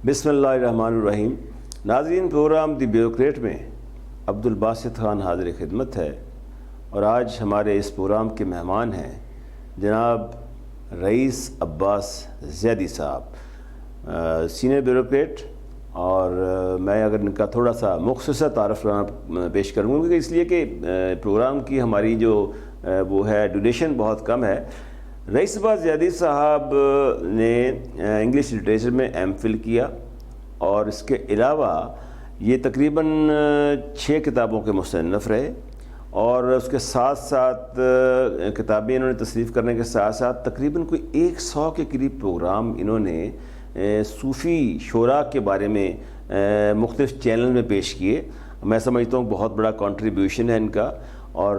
بسم اللہ الرحمن الرحیم. ناظرین، پروگرام دی بیوروکریٹ میں عبدالباسط خان حاضر خدمت ہے، اور آج ہمارے اس پروگرام کے مہمان ہیں جناب رئیس عباس زیدی صاحب، سینئر بیوروکریٹ. اور میں اگر ان کا تھوڑا سا مختصر تعارف پیش کروں گا، اس لیے کہ پروگرام کی ہماری جو وہ ہے ڈیوریشن بہت کم ہے. رئیس عباس زیدی صاحب نے انگلش لٹریچر میں ایم فل کیا، اور اس کے علاوہ یہ تقریباً 6 کتابوں کے مصنف رہے، اور اس کے ساتھ ساتھ کتابیں انہوں نے تصنیف کرنے کے ساتھ ساتھ تقریباً کوئی 100 کے قریب پروگرام انہوں نے صوفی شعراء کے بارے میں مختلف چینل میں پیش کیے. میں سمجھتا ہوں بہت بڑا کنٹریبیوشن ہے ان کا، اور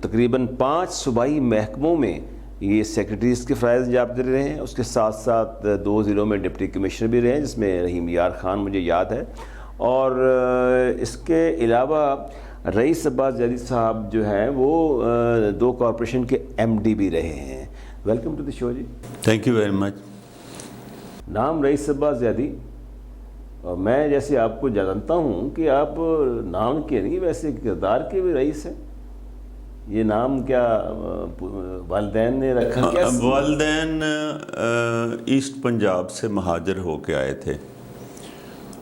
تقریباً 5 صوبائی محکموں میں یہ سیکرٹریز کے فرائض انجام دے رہے ہیں. اس کے ساتھ ساتھ 2 ضلعوں میں ڈپٹی کمشنر بھی رہے ہیں، جس میں رحیم یار خان مجھے یاد ہے. اور اس کے علاوہ رئیس عباس زیدی صاحب جو ہیں وہ 2 کارپوریشن کے ایم ڈی بھی رہے ہیں. Welcome to the show ji. Thank you very much. نام رئیس عباس زیدی، اور میں جیسے آپ کو جانتا ہوں کہ آپ نام کے نہیں ویسے کردار کے بھی رئیس ہیں. یہ نام کیا والدین نے رکھا؟ کیا والدین ایسٹ پنجاب سے مہاجر ہو کے آئے تھے.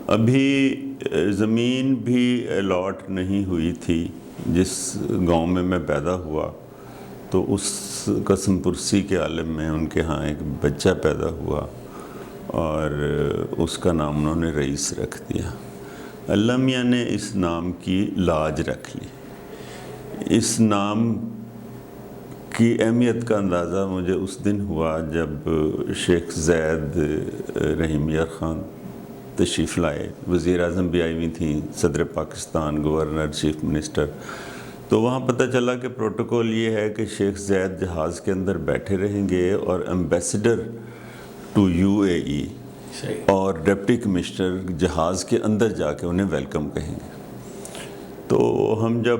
ابھی زمین بھی الاٹ نہیں ہوئی تھی جس گاؤں میں میں پیدا ہوا، تو اس قسم پرسی کے عالم میں ان کے ہاں ایک بچہ پیدا ہوا، اور اس کا نام انہوں نے رئیس رکھ دیا. اللہ میاں نے اس نام کی لاج رکھ لی. اس نام کی اہمیت کا اندازہ مجھے اس دن ہوا جب شیخ زید رحیم یار خان تشریف لائے. وزیر اعظم بھی آئی ہوئی تھیں، صدر پاکستان، گورنر، چیف منسٹر. تو وہاں پتہ چلا کہ پروٹوکول یہ ہے کہ شیخ زید جہاز کے اندر بیٹھے رہیں گے، اور ایمبیسڈر ٹو UAE اور ڈپٹی کمشنر جہاز کے اندر جا کے انہیں ویلکم کہیں گے. تو ہم جب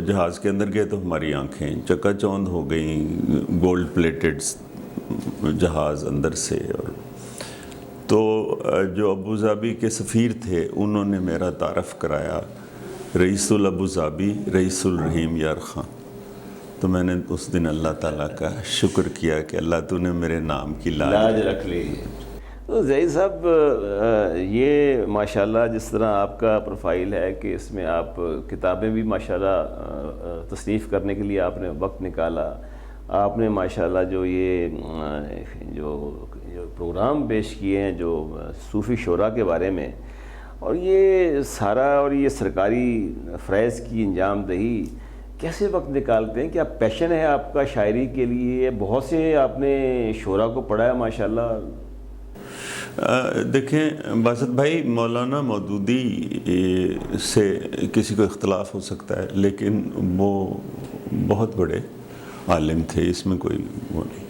جہاز کے اندر گئے تو ہماری آنکھیں چکا چوند ہو گئیں. گولڈ پلیٹڈ جہاز اندر سے. اور تو جو ابوظہبی کے سفیر تھے انہوں نے میرا تعارف کرایا، رئیس الابوظہبی رئیس الرحیم یار خان. تو میں نے اس دن اللہ تعالیٰ کا شکر کیا کہ اللہ تو نے میرے نام کی لاج رکھ لی. تو زید صاحب، یہ ماشاءاللہ جس طرح آپ کا پروفائل ہے کہ اس میں آپ کتابیں بھی ماشاءاللہ تصنیف کرنے کے لیے آپ نے وقت نکالا. آپ نے ماشاءاللہ جو پروگرام پیش کیے ہیں جو صوفی شعراء کے بارے میں، اور یہ سارا اور یہ سرکاری فرائض کی انجام دہی کیسے وقت نکالتے ہیں؟ کیا پیشن ہے آپ کا شاعری کے لیے؟ بہت سے آپ نے شعراء کو پڑھا ہے ماشاءاللہ. دیکھیں باسط بھائی، مولانا مودودی سے کسی کو اختلاف ہو سکتا ہے، لیکن وہ بہت بڑے عالم تھے، اس میں کوئی وہ نہیں.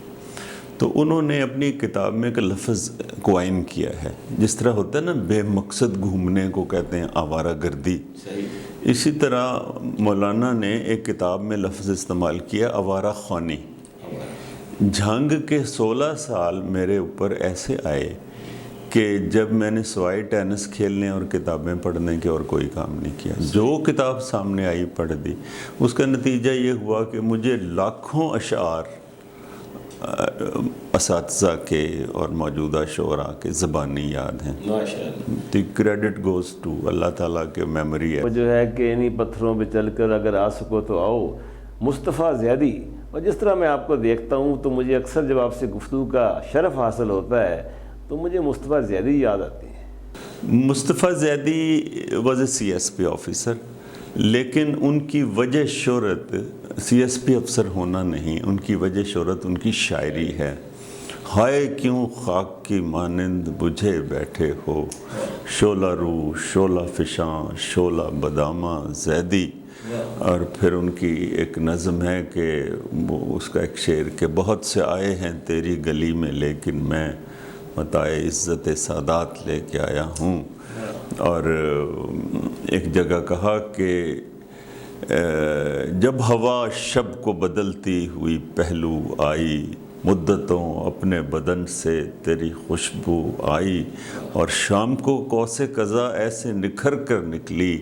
تو انہوں نے اپنی کتاب میں ایک لفظ کوائن کیا ہے. جس طرح ہوتا ہے نا بے مقصد گھومنے کو کہتے ہیں آوارہ گردی، اسی طرح مولانا نے ایک کتاب میں لفظ استعمال کیا آوارہ خوانی. جھنگ کے 16 سال میرے اوپر ایسے آئے کہ جب میں نے سوائے ٹینس کھیلنے اور کتابیں پڑھنے کے اور کوئی کام نہیں کیا. جو کتاب سامنے آئی پڑھ دی. اس کا نتیجہ یہ ہوا کہ مجھے لاکھوں اشعار اساتذہ کے اور موجودہ شعراء کے زبانی یاد ہیں. دی کریڈٹ گوز ٹو اللہ تعالیٰ کے میموری ہے. وہ جو ہے کہ انہی پتھروں پہ چل کر اگر آ سکو تو آؤ، مصطفیٰ زیدی. اور جس طرح میں آپ کو دیکھتا ہوں تو مجھے اکثر جب آپ سے گفتگو کا شرف حاصل ہوتا ہے تو مجھے مصطفیٰ زیدی یاد آتے ہیں. Mustafa Zaidi was a CSP officer, لیکن ان کی وجہ شہرت CSP افسر ہونا نہیں، ان کی وجہ شہرت ان کی شاعری ہے. ہائے کیوں خاک کی مانند بجھے بیٹھے ہو، شعلہ رو شعلہ فشاں شعلہ بدامہ زیدی. اور پھر ان کی ایک نظم ہے کہ وہ اس کا ایک شعر کہ بہت سے آئے ہیں تیری گلی میں لیکن میں متاع عزت سادات لے کے آیا ہوں. اور ایک جگہ کہا کہ جب ہوا شب کو بدلتی ہوئی پہلو آئی، مدتوں اپنے بدن سے تیری خوشبو آئی، اور شام کو قوس قزح ایسے نکھر کر نکلی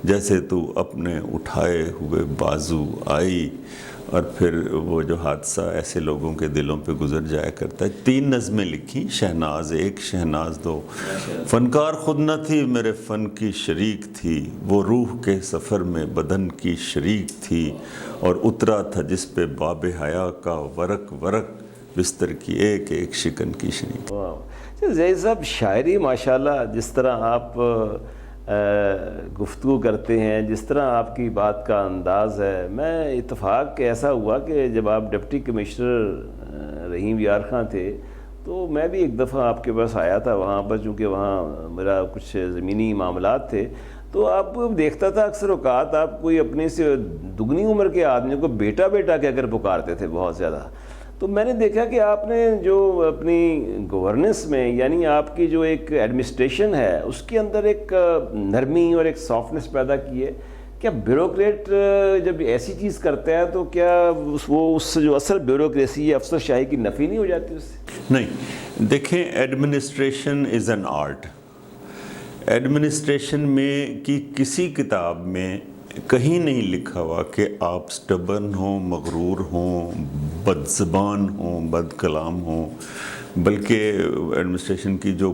جیسے تو اپنے اٹھائے ہوئے بازو آئی۔ اور پھر وہ جو حادثہ ایسے لوگوں کے دلوں پہ گزر جایا کرتا ہے۔ 3 نظمیں لکھی، شہناز 1، شہناز 2۔ فنکار خود نہ تھی میرے فن کی شریک تھی، وہ روح کے سفر میں بدن کی شریک تھی، اور اترا تھا جس پہ باب حیا کا ورق ورق، بستر کی ایک ایک شکن کی شریک۔ زید صاحب، شاعری ماشاءاللہ جس طرح آپ گفتگو کرتے ہیں، جس طرح آپ کی بات کا انداز ہے، میں اتفاق ایسا ہوا کہ جب آپ ڈپٹی کمشنر رحیم یار خان تھے تو میں بھی ایک دفعہ آپ کے پاس آیا تھا وہاں پر، چونکہ وہاں میرا کچھ زمینی معاملات تھے، تو آپ کو دیکھتا تھا اکثر اوقات آپ کوئی اپنے سے دگنی عمر کے آدمی کو بیٹا بیٹا کہہ کر پکارتے تھے بہت زیادہ۔ تو میں نے دیکھا کہ آپ نے جو اپنی گورننس میں، یعنی آپ کی جو ایک ایڈمنسٹریشن ہے اس کے اندر ایک نرمی اور ایک سافٹنس پیدا کی ہے۔ کیا بیوروکریٹ جب ایسی چیز کرتا ہے تو کیا وہ اس سے جو اصل بیوروکریسی ہے، افسر شاہی کی نفی نہیں ہو جاتی اس سے؟ نہیں، دیکھیں، administration is an art. Administration میں کی کسی کتاب میں کہیں نہیں لکھا ہوا کہ آپ سٹبرن ہوں، مغرور ہوں، بد زبان ہوں، بد کلام ہوں، بلکہ ایڈمنسٹریشن کی جو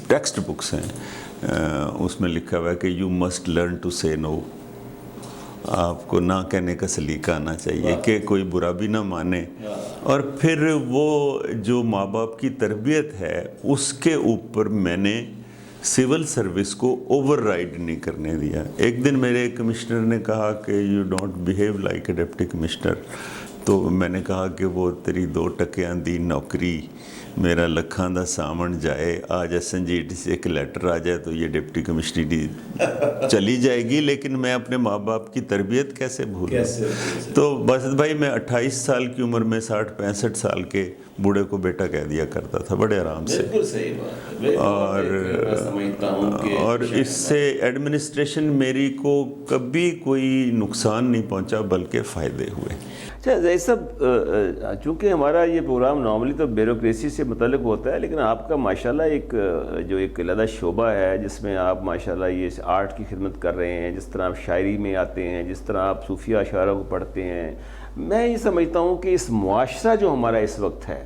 ٹیکسٹ بکس ہیں اس میں لکھا ہوا ہے کہ یو مسٹ لرن ٹو سے نو۔ آپ کو نہ کہنے کا سلیقہ آنا چاہیے کہ کوئی برا بھی نہ مانے۔ اور پھر وہ جو ماں باپ کی تربیت ہے اس کے اوپر میں نے سول سروس کو اوور رائڈ نہیں کرنے دیا۔ ایک دن میرے کمشنر نے کہا کہ you don't behave like a deputy commissioner, تو میں نے کہا کہ وہ تیری 2 ٹکیاں دی نوکری، میرا لکھاں دا سامن جائے، آج SNGT سے ایک لیٹر آ جائے تو یہ ڈپٹی کمشنری چلی جائے گی، لیکن میں اپنے ماں باپ کی تربیت کیسے بھولوں؟ تو باسط بھائی، میں 28 سال کی عمر میں 60-65 سال کے بوڑھے کو بیٹا کہہ دیا کرتا تھا بڑے آرام سے۔ بالکل صحیح بات ہے۔ اور اس سے ایڈمنسٹریشن میری کو کبھی کوئی نقصان نہیں پہنچا بلکہ فائدے ہوئے۔ اچھا زید صاحب، چونکہ ہمارا یہ پروگرام نارملی تو بیوروکریسی سے متعلق ہوتا ہے، لیکن آپ کا ماشاءاللہ ایک جو ایک علیحدہ شعبہ ہے جس میں آپ ماشاءاللہ یہ آرٹ کی خدمت کر رہے ہیں، جس طرح آپ شاعری میں آتے ہیں، جس طرح آپ صوفیہ اشعاروں کو پڑھتے ہیں، میں یہ سمجھتا ہوں کہ اس معاشرہ جو ہمارا اس وقت ہے،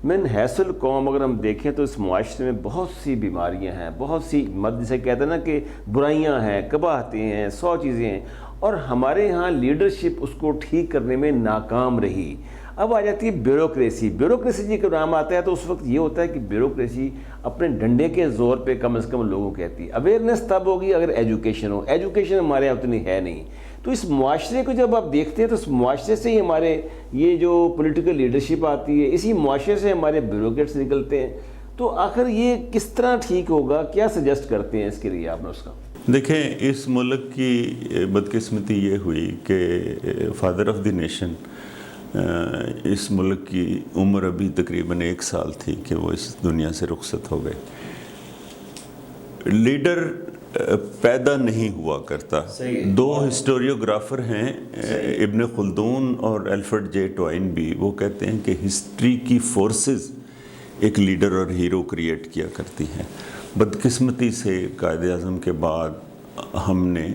من حیث القوم اگر ہم دیکھیں تو اس معاشرے میں بہت سی بیماریاں ہیں، بہت سی جسے کہتے ہیں نا کہ برائیاں ہیں، قباحتیں ہیں، 100 چیزیں ہیں، اور ہمارے ہاں لیڈرشپ اس کو ٹھیک کرنے میں ناکام رہی۔ اب آ جاتی ہے بیوروکریسی جی کا نام آتا ہے تو اس وقت یہ ہوتا ہے کہ بیوروکریسی اپنے ڈنڈے کے زور پہ کم از کم لوگوں کہتی ہے۔ اویئرنیس تب ہوگی اگر ایجوکیشن ہو، ایجوکیشن ہمارے یہاں اتنی ہے نہیں۔ تو اس معاشرے کو جب آپ دیکھتے ہیں تو اس معاشرے سے ہی ہمارے یہ جو پولیٹیکل لیڈرشپ آتی ہے، اسی معاشرے سے ہمارے بیوروکریٹس نکلتے ہیں۔ تو آخر یہ کس طرح ٹھیک ہوگا؟ کیا سجیسٹ کرتے ہیں اس کے لیے آپ نے اس کا؟ دیکھیں، اس ملک کی بدقسمتی یہ ہوئی کہ فادر آف دی نیشن، اس ملک کی عمر ابھی تقریباً 1 سال تھی کہ وہ اس دنیا سے رخصت ہو گئے۔ لیڈر پیدا نہیں ہوا کرتا۔ 2 ہسٹوریوگرافر ہیں، ابن خلدون اور الفریڈ جے ٹوائن بھی، وہ کہتے ہیں کہ ہسٹری کی فورسز ایک لیڈر اور ہیرو کریٹ کیا کرتی ہیں۔ بدقسمتی سے قائد اعظم کے بعد ہم نے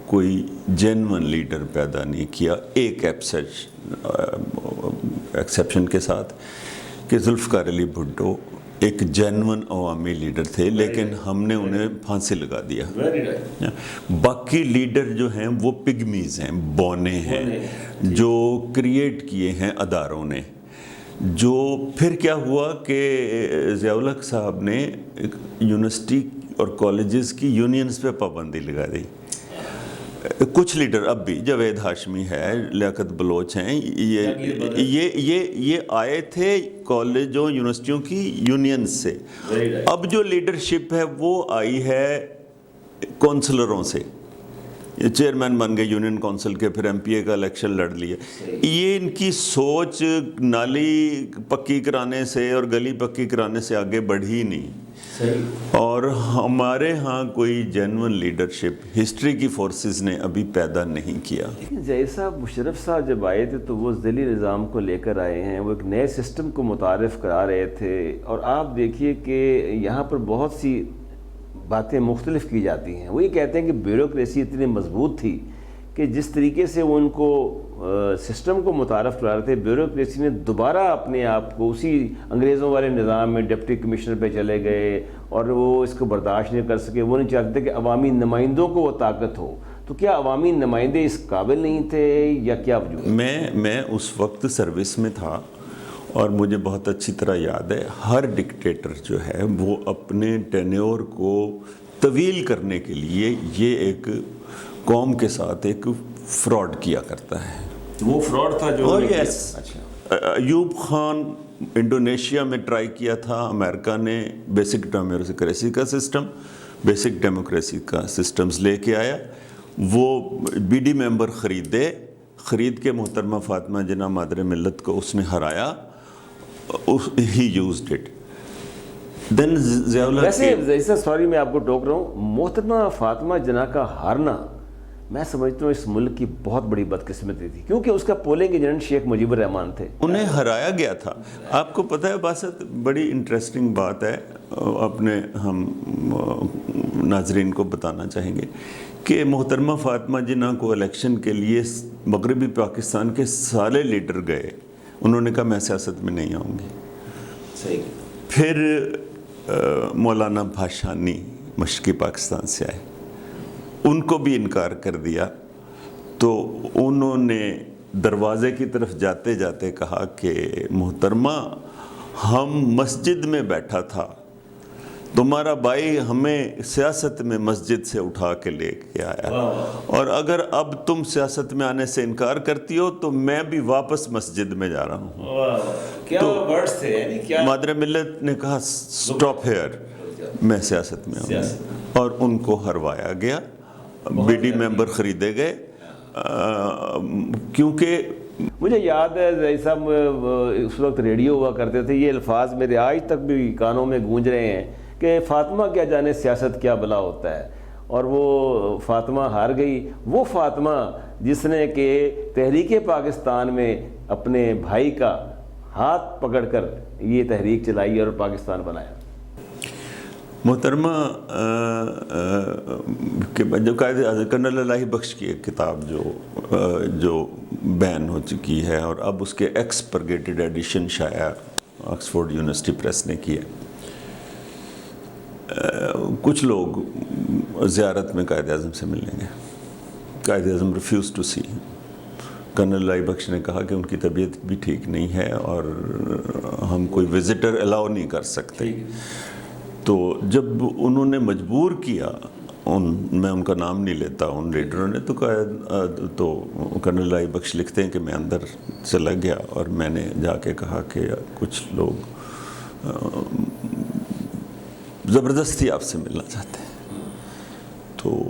کوئی جینون لیڈر پیدا نہیں کیا، ایک ایکسیپشن کے ساتھ کہ ذوالفقار علی بھٹو ایک جینون عوامی لیڈر تھے، لیکن ہم نے انہیں پھانسی لگا دیا۔ باقی لیڈر جو ہیں وہ پگمیز ہیں، بونے ہیں، جو کریٹ کیے ہیں اداروں نے۔ جو پھر کیا ہوا کہ ضیاء الحق صاحب نے یونیورسٹی اور کالجز کی یونینز پہ پابندی لگا دی۔ کچھ لیڈر اب بھی، جاوید ہاشمی ہے، لیاقت بلوچ ہیں، یہ آئے تھے کالجوں یونیورسٹیوں کی یونینز سے۔ اب جو لیڈرشپ ہے وہ آئی ہے کونسلروں سے، یہ چیئرمین بن گئے یونین کونسل کے، پھر MPA کا الیکشن لڑ لیے۔ یہ ان کی سوچ نالی پکی کرانے سے اور گلی پکی کرانے سے آگے بڑھی نہیں۔ اور ہمارے ہاں کوئی جینون لیڈرشپ ہسٹری کی فورسز نے ابھی پیدا نہیں کیا. لیکن جیسا مشرف صاحب جب آئے تھے تو وہ ذیلی نظام کو لے کر آئے ہیں, وہ ایک نئے سسٹم کو متعارف کرا رہے تھے, اور آپ دیکھیے کہ یہاں پر بہت سی باتیں مختلف کی جاتی ہیں. وہ یہ کہتے ہیں کہ بیوروکریسی اتنی مضبوط تھی کہ جس طریقے سے وہ ان کو سسٹم کو متعارف کرا رہے تھے, بیوروکریسی نے دوبارہ اپنے آپ کو اسی انگریزوں والے نظام میں ڈپٹی کمشنر پہ چلے گئے, اور وہ اس کو برداشت نہیں کر سکے. وہ نہیں چاہتے کہ عوامی نمائندوں کو وہ طاقت ہو. تو کیا عوامی نمائندے اس قابل نہیں تھے یا کیا وجود؟ میں اس وقت سروس میں تھا اور مجھے بہت اچھی طرح یاد ہے, ہر ڈکٹیٹر جو ہے وہ اپنے ٹینیور کو طویل کرنے کے لیے یہ ایک قوم کے ساتھ ایک فراڈ کیا کرتا ہے. وہ فراڈ تھا جو ایوب خان انڈونیشیا میں ٹرائی کیا تھا, امریکہ نے بیسک ڈیموکریسی کا سسٹمز لے کے آیا. وہ بی ڈی ممبر خرید کے محترمہ فاطمہ جناح مادر ملت کو اس نے ہرایا. He used it. دین ویسے سوری میں آپ کو ٹوک رہا ہوں, محترمہ فاطمہ جناح کا ہارنا میں سمجھتا ہوں اس ملک کی بہت بڑی بدقسمتی تھی, کیونکہ اس کا پولنگ ایجنٹ شیخ مجیب الرحمان تھے. انہیں ہرایا گیا تھا. آپ کو پتہ ہے باسط, بڑی انٹرسٹنگ بات ہے, اپنے ہم ناظرین کو بتانا چاہیں گے کہ محترمہ فاطمہ جناح کو الیکشن کے لیے مغربی پاکستان کے سارے لیڈر گئے. انہوں نے کہا میں سیاست میں نہیں آؤں گی. صحیح. پھر مولانا بھاشانی مشرقی پاکستان سے آئے, ان کو بھی انکار کر دیا. تو انہوں نے دروازے کی طرف جاتے جاتے کہا کہ محترمہ ہم مسجد میں بیٹھا تھا, تمہارا بھائی ہمیں سیاست میں مسجد سے اٹھا کے لے کے آیا, اور اگر اب تم سیاست میں آنے سے انکار کرتی ہو تو میں بھی واپس مسجد میں جا رہا ہوں. کیا ورڈز تھے؟ مادر ملت نے کہا سٹاپ ہیئر, میں سیاست میں آؤں, اور ان کو ہروایا گیا. بی ڈی ممبر خریدے گئے. کیونکہ مجھے یاد ہے زئی صاحب اس وقت ریڈیو ہوا کرتے تھے, یہ الفاظ میرے آج تک بھی کانوں میں گونج رہے ہیں کہ فاطمہ کیا جانے سیاست کیا بلا ہوتا ہے. اور وہ فاطمہ ہار گئی, وہ فاطمہ جس نے کہ تحریک پاکستان میں اپنے بھائی کا ہاتھ پکڑ کر یہ تحریک چلائی اور پاکستان بنایا. محترمہ جو قائد کرنل الہی بخش کی ایک کتاب جو بین ہو چکی ہے اور اب اس کے ایکسپرگیٹڈ ایڈیشن شائع آکسفورڈ یونیورسٹی پریس نے کی ہے. کچھ لوگ زیارت میں قائد اعظم سے ملیں گے. Quaid Azam refuse to C. Colonel الہی بخش نے کہا کہ ان کی طبیعت بھی ٹھیک نہیں ہے اور ہم کوئی وزٹر الاؤ نہیں کر سکتے. تو جب انہوں نے مجبور کیا, میں ان کا نام نہیں لیتا, ان لیڈروں نے, تو کرنل الہی بخش لکھتے ہیں کہ میں اندر چلا گیا اور میں نے جا کے کہا کہ کچھ لوگ زبردستی آپ سے ملنا چاہتے ہیں. تو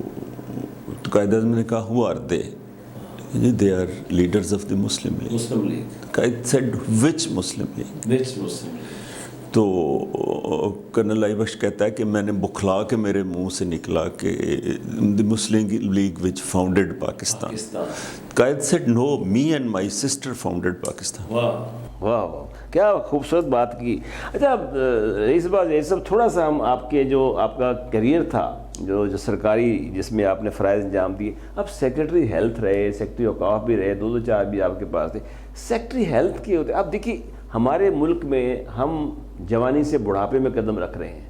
قائد اعظم نے کہا who are they? They are leaders of the Muslim League. Quaid said which Muslim League? تو کرنل الہی بخش کہتا ہے کہ میں نے بکھلا کے میرے منہ سے نکلا کہ دی مسلم league which founded Pakistan. Quaid said no, me and my sister founded Pakistan. واہ واہ, کیا خوبصورت بات کی. اچھا اس بات یہ سب تھوڑا سا ہم آپ کے جو آپ کا کیریئر تھا جو سرکاری جس میں آپ نے فرائض انجام دیے, اب سیکرٹری ہیلتھ رہے, سیکرٹری اوقاف بھی رہے, 2-4 بھی آپ کے پاس تھے. سیکرٹری ہیلتھ کے ہوتے, اب دیکھیے ہمارے ملک میں ہم جوانی سے بڑھاپے میں قدم رکھ رہے ہیں.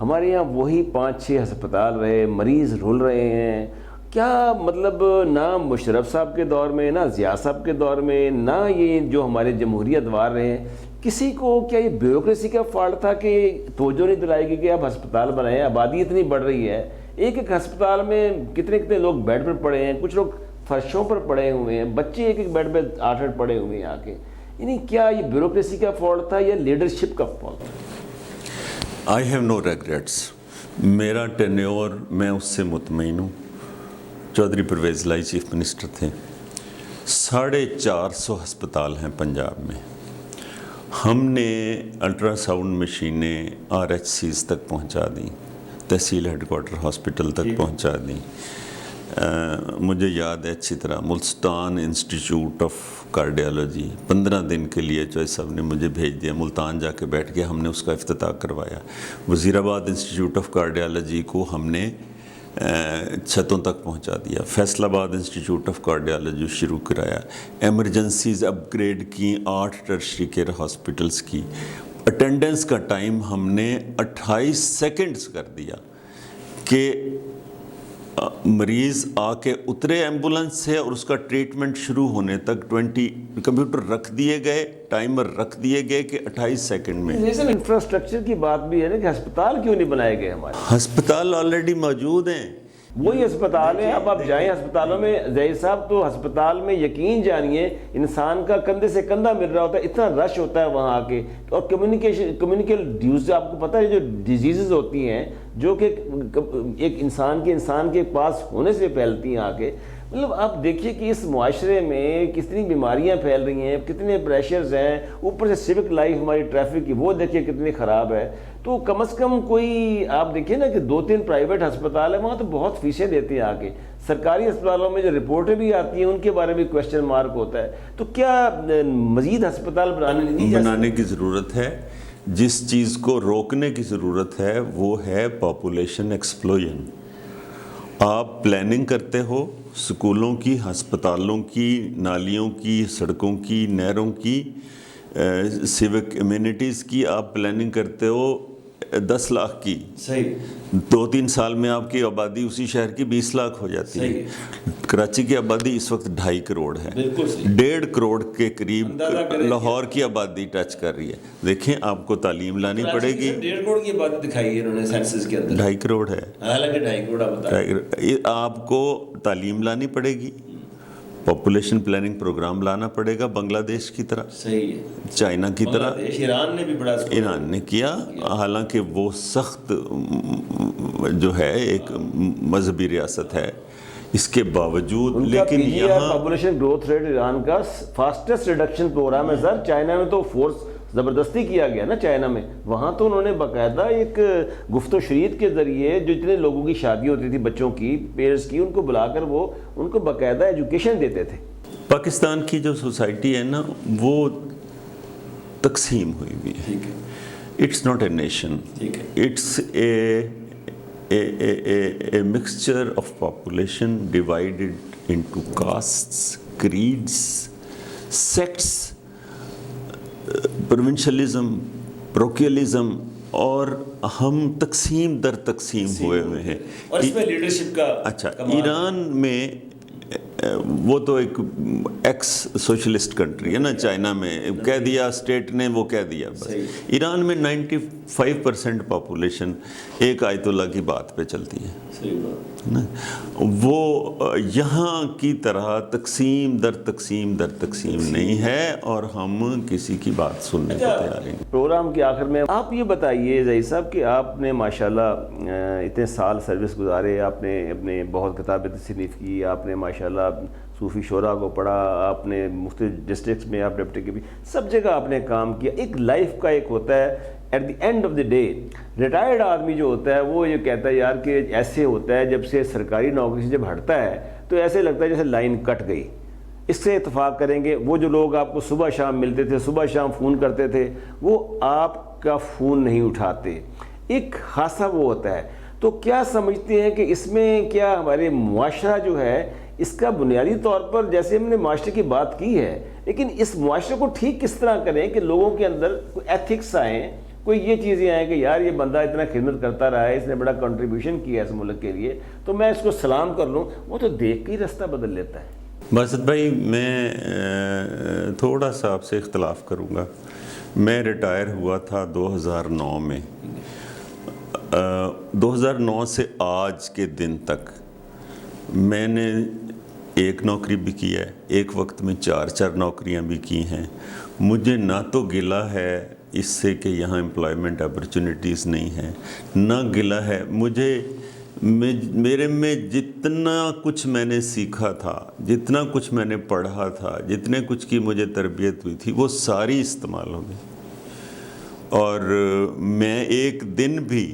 ہمارے یہاں وہی 5-6 ہسپتال رہے, مریض رول رہے ہیں. کیا مطلب نہ مشرف صاحب کے دور میں, نہ ضیاء صاحب کے دور میں, نہ یہ جو ہمارے جمہوری ادوار رہے ہیں, کسی کو کیا یہ بیوروکریسی کا فالٹ تھا کہ توجہ نہیں دلائی گئی کہ اب ہسپتال بنائے ہیں, آبادی اتنی بڑھ رہی ہے, ایک ہسپتال میں کتنے لوگ بیڈ پر پڑے ہیں, کچھ لوگ فرشوں پر پڑے ہوئے ہیں, بچے ایک بیڈ پہ 8 پڑے ہوئے ہیں آ کے. یعنی کیا یہ بیوروکریسی کا فالٹ تھا یا لیڈرشپ کا فالٹ تھا؟ I have no regrets. میرا ٹینیور, میں اس سے مطمئن ہوں. چودھری پرویز لائی چیف منسٹر تھے. 450 ہسپتال ہیں پنجاب میں. ہم نے الٹرا ساؤنڈ مشینیں RHCs تک پہنچا دیں، تحصیل ہیڈ کوارٹر ہاسپٹل تک پہنچا دیں. مجھے یاد ہے اچھی طرح ملتان انسٹیٹیوٹ آف کارڈیالوجی 15 دن کے لیے چوہے صاحب نے مجھے بھیج دیا، ملتان جا کے بیٹھ کے ہم نے اس کا افتتاح کروایا. وزیر آباد انسٹیٹیوٹ آف کارڈیالوجی کو ہم نے چھتوں تک پہنچا دیا. فیصل آباد انسٹیٹیوٹ آف کارڈیالوجی شروع کرایا. ایمرجنسیز اپ گریڈ کی 8 ٹرشری کیئر ہاسپٹلس کی. اٹینڈنس کا ٹائم ہم نے 28 سیکنڈز کر دیا کہ مریض آ کے اترے ایمبولنس سے اور اس کا ٹریٹمنٹ شروع ہونے تک 20 کمپیوٹر رکھ دیے گئے، ٹائمر رکھ دیے گئے کہ 28 سیکنڈ میں. جیسے انفراسٹرکچر کی بات بھی ہے نا کہ ہسپتال کیوں نہیں بنائے گئے ہمارے؟ ہسپتال آلریڈی موجود ہیں، وہی ہسپتال ہے. اب آپ جائیں ہسپتالوں میں ظہیر صاحب، تو ہسپتال میں یقین جانیے انسان کا کندھے سے کندھا مل رہا ہوتا ہے، اتنا رش ہوتا ہے وہاں آ کے. اور کمیونیکل ڈیوز آپ کو پتہ ہے جو ڈیزیزز ہوتی ہیں جو کہ ایک انسان کے پاس ہونے سے پھیلتی ہیں آ کے. مطلب آپ دیکھیے کہ اس معاشرے میں کتنی بیماریاں پھیل رہی ہیں، کتنے پریشرز ہیں، اوپر سے سیوک لائف ہماری ٹریفک کی وہ دیکھیے کتنی خراب ہے. تو کم از کم کوئی آپ دیکھیے نا کہ 2-3 پرائیویٹ ہسپتال ہیں، وہاں تو بہت فیسیں دیتے ہیں آ کے. سرکاری ہسپتالوں میں جو رپورٹیں بھی آتی ہیں ان کے بارے میں کویسچن مارک ہوتا ہے. تو کیا مزید ہسپتال بنانے کی ضرورت ہے؟ جس چیز کو روکنے کی ضرورت ہے وہ ہے پاپولیشن ایکسپلوژن. آپ پلاننگ کرتے ہو سکولوں کی، ہسپتالوں کی، نالیوں کی، سڑکوں کی، نہروں کی، سیوک امیونٹیز کی، آپ پلاننگ کرتے ہو 10 لاکھ کی. صحیح. 2-3 سال میں آپ کی آبادی اسی شہر کی 20 لاکھ ہو جاتی ہے. کراچی کی آبادی اس وقت 2.5 کروڑ ہے، 1.5 کروڑ کے قریب لاہور کی آبادی ٹچ کر رہی ہے. دیکھیں آپ کو تعلیم لانی پڑے گی. 1.5 کروڑ کی آبادی دکھائی ہے انہوں نے سینسس کے اندر. 2.5 کروڑ ہے، حالانکہ 2.5 کروڑ آپ بتا رہے ہیں. آپ کو تعلیم لانی پڑے گی، پاپولیشن پلاننگ پروگرام لانا پڑے گا بنگلہ دیش کی طرح، صحیح ہے، چائنا کی طرح. ایران نے بھی بڑا ایران نے کیا، حالانکہ وہ سخت جو ہے ایک مذہبی ریاست ہے، اس کے باوجود. لیکن یہاں پاپولیشن گروتھ ریٹ ایران کا فاسٹسٹ ریڈکشن پروگرام ہے سر. چائنا میں تو فورس زبردستی کیا گیا نا چائنا میں. وہاں تو انہوں نے باقاعدہ ایک گفت و شنید کے ذریعے جو اتنے لوگوں کی شادی ہوتی تھی، بچوں کی، پیرنٹس کی، ان کو بلا کر وہ ان کو باقاعدہ ایجوکیشن دیتے تھے. پاکستان کی جو سوسائٹی ہے نا وہ تقسیم ہوئی ہوئی ہے. It's not a nation, it's a mixture of population divided into castes, creeds, sects, provincialism, parochialism, اور ہم تقسیم در تقسیم ہوئے ہیں. اور اس میں لیڈرشپ کا اچھا، ایران میں وہ تو ایک ایکس سوشلسٹ کنٹری ہے نا، چائنا میں کہہ دیا اسٹیٹ نے، وہ کہہ دیا بس. ایران میں 95% پاپولیشن ایک آیت اللہ کی بات پہ چلتی ہے. وہ یہاں کی طرح تقسیم در تقسیم در تقسیم نہیں ہے، اور ہم کسی کی بات سننے کو تیار نہیں. پروگرام کے آخر میں آپ یہ بتائیے ظہیر صاحب کہ آپ نے ماشاءاللہ اتنے سال سروس گزارے، آپ نے اپنے بہت کتابیں تصنیف کی، آپ نے ماشاءاللہ صوفی شعراء کو پڑھا، آپ نے مختلف ڈسٹرکٹس میں آپ ڈپٹی کے بھی سب جگہ آپ نے کام کیا. ایک لائف کا ایک ہوتا ہے at the end of the day, retired آدمی جو ہوتا ہے وہ یہ کہتا ہے یار کہ ایسے ہوتا ہے جب سے سرکاری نوکری سے جب ہٹتا ہے تو ایسے لگتا ہے جیسے لائن کٹ گئی. اس سے اتفاق کریں گے وہ جو لوگ آپ کو صبح شام ملتے تھے، صبح شام فون کرتے تھے، وہ آپ کا فون نہیں اٹھاتے. ایک خاصا وہ ہوتا ہے. تو کیا سمجھتے ہیں کہ اس میں کیا ہمارے معاشرہ جو ہے اس کا بنیادی طور پر، جیسے ہم نے معاشرے کی بات کی ہے، لیکن اس معاشرے کو ٹھیک کس طرح کریں کہ لوگوں کے اندر کوئی ایتھکس آئیں، کوئی یہ چیزیں آئیں کہ یار یہ بندہ اتنا خدمت کرتا رہا ہے، اس نے بڑا کنٹریبیوشن کیا ہے اس ملک کے لیے، تو میں اس کو سلام کر لوں. وہ تو دیکھ کے ہی رستہ بدل لیتا ہے. باسط بھائی میں تھوڑا سا آپ سے اختلاف کروں گا. میں ریٹائر ہوا تھا 2009 میں. 2009 سے آج کے دن تک میں نے ایک نوکری بھی کی ہے، ایک وقت میں 4 نوکریاں بھی کی ہیں. مجھے نہ تو گلہ ہے اس سے کہ یہاں امپلائمنٹ اپرچونیٹیز نہیں ہیں، نہ گلہ ہے میرے میں جتنا کچھ میں نے سیکھا تھا، جتنا کچھ میں نے پڑھا تھا، جتنے کچھ کی مجھے تربیت ہوئی تھی، وہ ساری استعمال ہو گئی. اور میں ایک دن بھی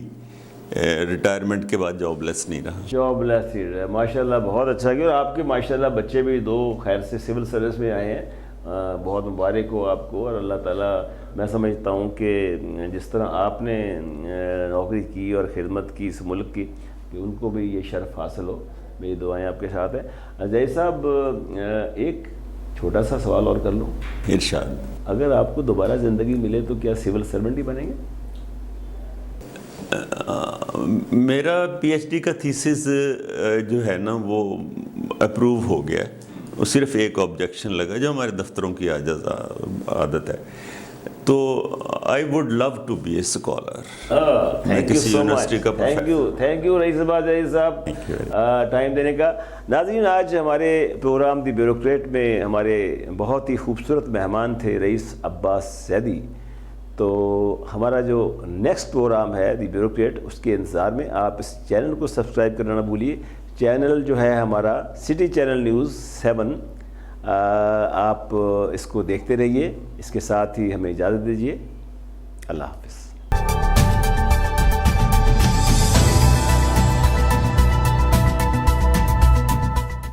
ریٹائرمنٹ کے بعد جاب لیس نہیں رہا. جاب لیس ہی رہا, ماشاء اللہ بہت اچھا کیا. اور آپ کے ماشاء اللہ بچے بھی 2 خیر سے سول سروس میں آئے ہیں, بہت مبارک ہو آپ کو. اور اللہ تعالیٰ میں سمجھتا ہوں کہ جس طرح آپ نے نوکری کی اور خدمت کی اس ملک کی, کہ ان کو بھی یہ شرف حاصل ہو. میری دعائیں آپ کے ساتھ ہیں. زہیر صاحب ایک چھوٹا سا سوال اور کر لوں. ارشاد. اگر آپ کو دوبارہ زندگی ملے تو کیا سول سرونٹ ہی بنیں گے؟ میرا پی ایچ ڈی کا تھیسس جو ہے نا وہ اپروو ہو گیا ہے. وہ صرف ایک آبجیکشن لگا جو ہمارے دفتروں کی عادت ہے. تو I would love to be a scholar. Thank you so much. Thank you Raees صاحب ٹائم دینے کا. ناظرین, آج ہمارے پروگرام دی بیوروکریٹ میں ہمارے بہت ہی خوبصورت مہمان تھے رئیس عباس زیدی. تو ہمارا جو نیکسٹ پروگرام ہے دی بیوروکریٹ, اس کے انتظار میں آپ اس چینل کو سبسکرائب کرنا نہ بھولیے. چینل جو ہے ہمارا سٹی چینل نیوز 7, آپ اس کو دیکھتے رہیے. اس کے ساتھ ہی ہمیں اجازت دیجیے. اللہ حافظ.